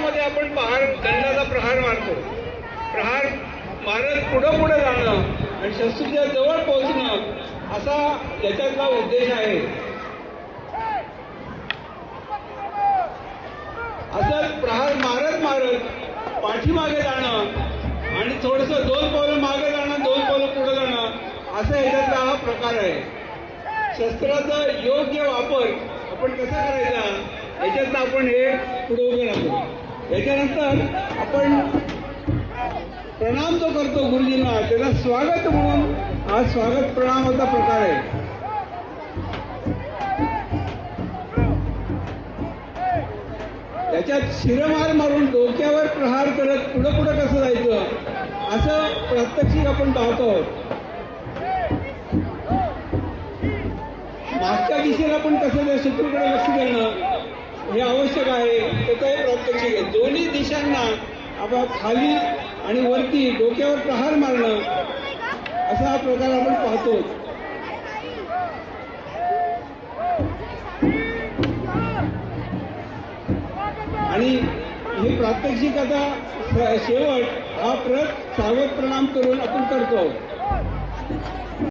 पाठीमागे आपण दंडाचा प्रहार मारतो. प्रहार मारत पुढं पुढे जाणं आणि शस्त्राच्या जवळ पोहोचणं असा याच्यातला उद्देश आहे. असं प्रहार मारत मारत पाठीमागे जाणं आणि थोडंसं 2 पावलं मागे जाणं 2 पावलं पुढे जाणं असा याच्यातला हा प्रकार आहे. शस्त्राचा योग्य वापर आपण कसा करायचा याच्यात आपण हे पुढे उभे राहतो. याच्यानंतर आपण प्रणाम जो करतो गुरुजींना त्याला स्वागत म्हणून हा स्वागत प्रणामाचा प्रकार आहे. त्याच्यात शिरमार मारून डोक्यावर प्रहार करत पुढं पुढं कसं जायचं असं प्रात्यक्षिक आपण पाहतो. मागच्या दिशेला पण कसं त्या शत्रूकडे लक्ष देणं हे आवश्यक आहे. त्याचं प्रात्यक्षिक आहे. दोन्ही दिशांना आपण खाली आणि वरती डोक्यावर प्रहार मारणं असा हा प्रकार आपण पाहतो. आणि हे प्रात्यक्षिक आता शेवट हा परत सावध प्रणाम करून आपण करतो.